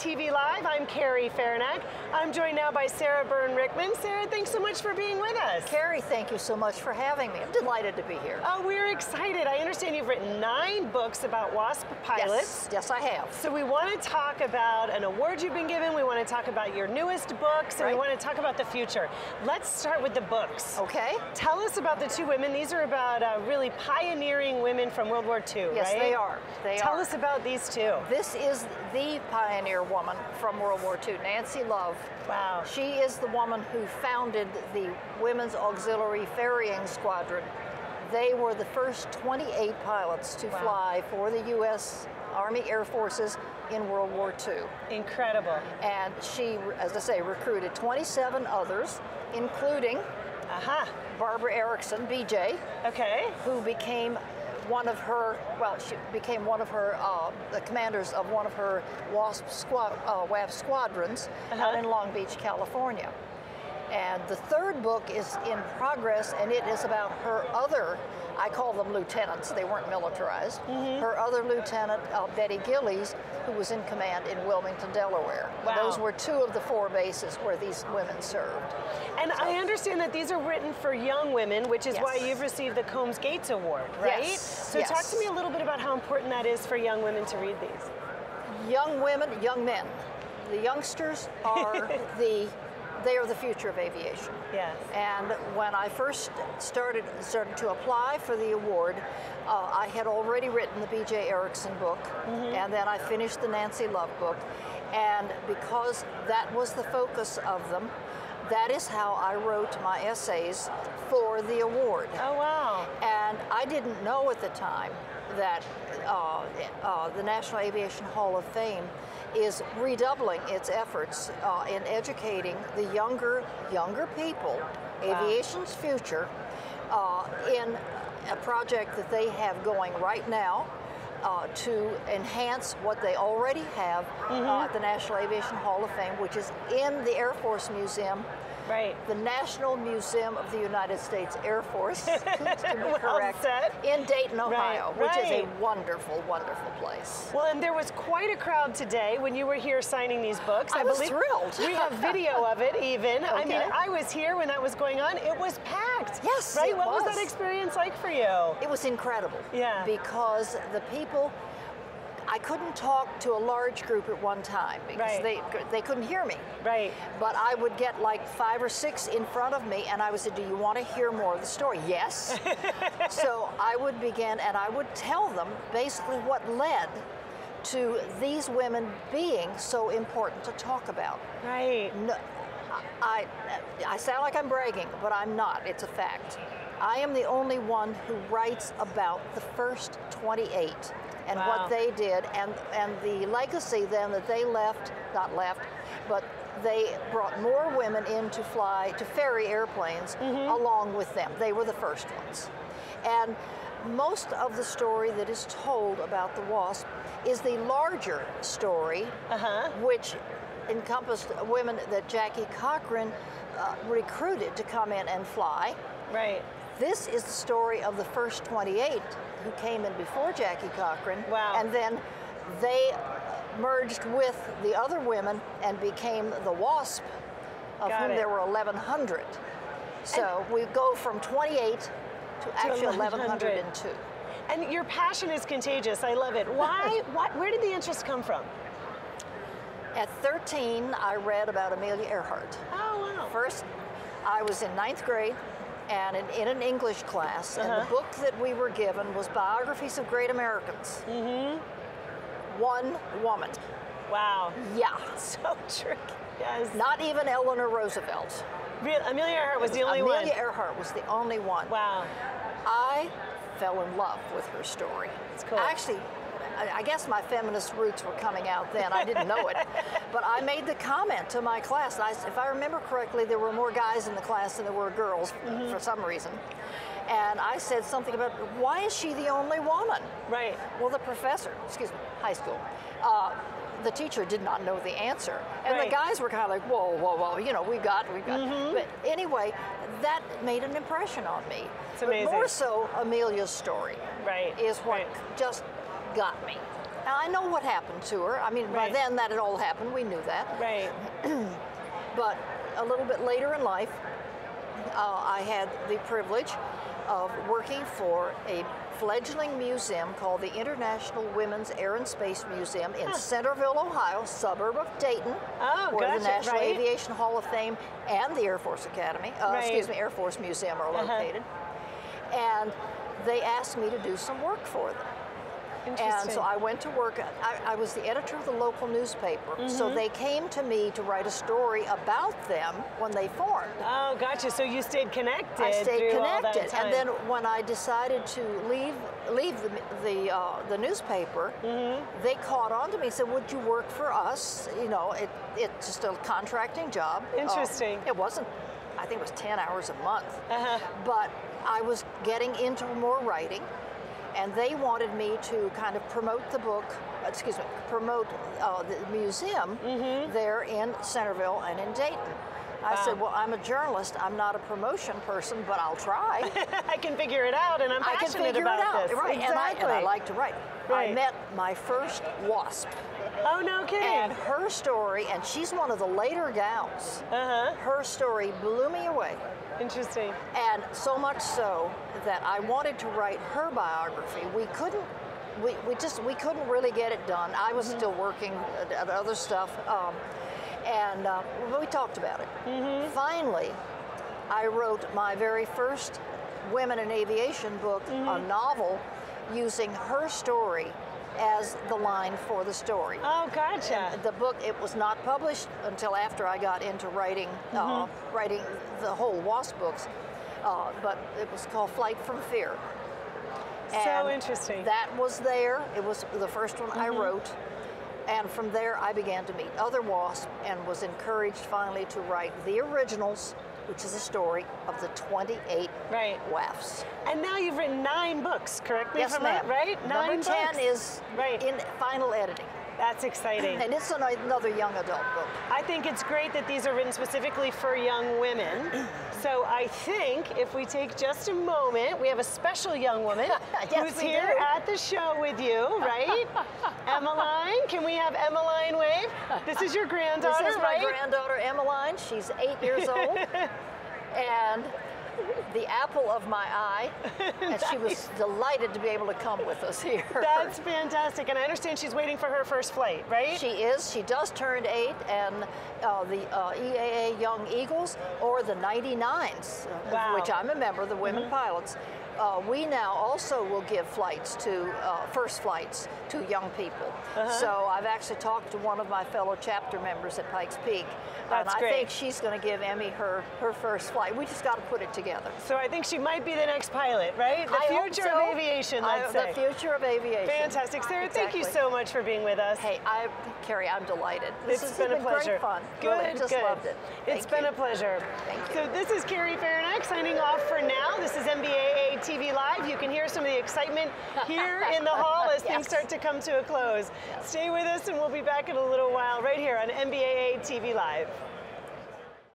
TV Live. I'm Carrie Farnack. I'm joined now by Sarah Byrn Rickman. Sarah, thanks so much for being with us. Carrie, thank you so much for having me. I'm delighted to be here. Oh, we're excited. I understand you've written 9 books about WASP pilots. Yes, I have. So we want to talk about an award you've been given. We want to talk about your newest books, and we want to talk about the future. Let's start with the books. Okay. Tell us about the 2 women. These are about really pioneering women from World War II, yes, right? they are. Tell us about these 2. This is the pioneer woman from World War II, Nancy Love. Wow. She is the woman who founded the Women's Auxiliary Ferrying Squadron. They were the first 28 pilots to fly for the U.S. Army Air Forces in World War II. Incredible. And she, as I say, recruited 27 others, including Barbara Erickson, BJ, who became one of her, she became one of her, the commanders of one of her WASP squadrons out in Long Beach, California. And the 3rd book is in progress, and it is about her other, I call them lieutenants, they weren't militarized, her other lieutenant, Betty Gillies, who was in command in Wilmington, Delaware. Wow. Those were 2 of the 4 bases where these women served. And I understand that these are written for young women, which is why you've received the Combs Gates Award, right? Yes. So talk to me a little bit about how important that is for young women to read these. Young women, young men. The youngsters are they are the future of aviation. Yes. And when I first started to apply for the award, I had already written the B.J. Erickson book, and then I finished the Nancy Love book. And because that was the focus of them, that is how I wrote my essays for the award. Oh, wow. And I didn't know at the time that the National Aviation Hall of Fame is redoubling its efforts in educating the younger people, aviation's future, in a project that they have going right now to enhance what they already have at the National Aviation Hall of Fame, which is in the Air Force Museum. Right. The National Museum of the United States Air Force, to be correct, in Dayton, Ohio, which is a wonderful, wonderful place. Well, and there was quite a crowd today when you were here signing these books. I was thrilled. We have video of it even. I mean, I was here when that was going on. It was packed. Yes, right? it What was that experience like for you? It was incredible. Yeah. Because the people, I couldn't talk to a large group at one time because they couldn't hear me. Right. But I would get like 5 or 6 in front of me, and I would say, do you want to hear more of the story? Yes. So I would begin, and I would tell them basically what led to these women being so important to talk about. Right. No, I sound like I'm bragging, but I'm not. It's a fact. I am the only one who writes about the first 28 and what they did, and the legacy then that they not left, but they brought more women in to fly, to ferry airplanes along with them. They were the first ones. And most of the story that is told about the WASP is the larger story, which encompassed women that Jackie Cochran recruited to come in and fly. Right. This is the story of the first 28 who came in before Jackie Cochran. Wow. And then they merged with the other women and became the WASP, of whom there were 1,100. So we go from 28 to actually 1,102. And your passion is contagious. I love it. Why? Where did the interest come from? At 13, I read about Amelia Earhart. Oh, wow. First, I was in 9th grade, and in an English class, and the book that we were given was Biographies of Great Americans. One woman. Wow. Yeah. So tricky. Yes. Not even Eleanor Roosevelt. Amelia Earhart was the only one. Amelia Earhart was the only one. Wow. I fell in love with her story. It's cool. Actually, I guess my feminist roots were coming out then. I didn't know it. But I made the comment to my class. If I remember correctly, there were more guys in the class than there were girls for some reason. And I said something about, why is she the only woman? Right. Well, the professor, high school, the teacher did not know the answer. And the guys were kind of like, whoa, whoa, whoa, you know, we got. But anyway, that made an impression on me. It's amazing. But more so, Amelia's story is what just got me. And I know what happened to her. I mean, by then that had all happened. We knew that. Right. But a little bit later in life, I had the privilege of working for a fledgling museum called the International Women's Air and Space Museum in Centerville, Ohio, suburb of Dayton, where the National Aviation Hall of Fame and the Air Force Academy, excuse me, Air Force Museum are located. And they asked me to do some work for them. And so I went to work. I was the editor of the local newspaper, so they came to me to write a story about them when they formed. Oh, gotcha. So you stayed connected. I stayed through all that connected, time. and then when I decided to leave the newspaper, they caught on to me and said, "Would you work for us? You know, it's just a contracting job." Interesting. It wasn't. I think it was 10 hours a month, but I was getting into more writing. And they wanted me to kind of promote the book, promote the museum there in Centerville and in Dayton. I said, well, I'm a journalist. I'm not a promotion person, but I'll try. I can figure it out, and I'm passionate about this. Right, exactly. and I like to write. Right. I met my first WASP. Oh, no kidding. And her story, and she's one of the later gals, her story blew me away. Interesting. And so much so that I wanted to write her biography. We couldn't really get it done. I was still working at other stuff, and we talked about it. Finally, I wrote my very first Women in Aviation book, a novel, using her story as the line for the story. Oh, gotcha. And the book, it was not published until after I got into writing, writing the whole WASP books, but it was called Flight from Fear. And so interesting. That was there. It was the first one I wrote. And from there, I began to meet other WASP and was encouraged finally to write the originals, which is a story of the 28 WAFs. And now you've written 9 books, correct me if I'm ma'am. right? 9 Number 10 books. is in final editing. That's exciting. And it's another young adult book. I think it's great that these are written specifically for young women. So I think if we take just a moment, we have a special young woman who's here at the show with you, right? Emmeline, can we have Emmeline wave? This is your granddaughter, This is my granddaughter, Emmeline. She's 8 years old. And the apple of my eye, and she was delighted to be able to come with us here. That's fantastic, and I understand she's waiting for her first flight, right? She is. She just turned 8, and the EAA Young Eagles, or the 99s, which I'm a member of, the Women Pilots, we now also will give flights to, first flights to young people. So I've actually talked to one of my fellow chapter members at Pikes Peak, and I think she's going to give Emmy her first flight. We just got to put it together. So I think she might be the next pilot, right? The future of aviation, let's say. The future of aviation. Fantastic. Sarah, thank you so much for being with us. Hey, Carrie, I'm delighted. It's been a pleasure. Great fun. Good, really, just loved it. It's been a pleasure. Thank you. So this is Carrie Farinack signing off for now. This is NBAA TV Live. You can hear some of the excitement here in the hall as things start to come to a close. Stay with us, and we'll be back in a little while right here on NBAA TV Live.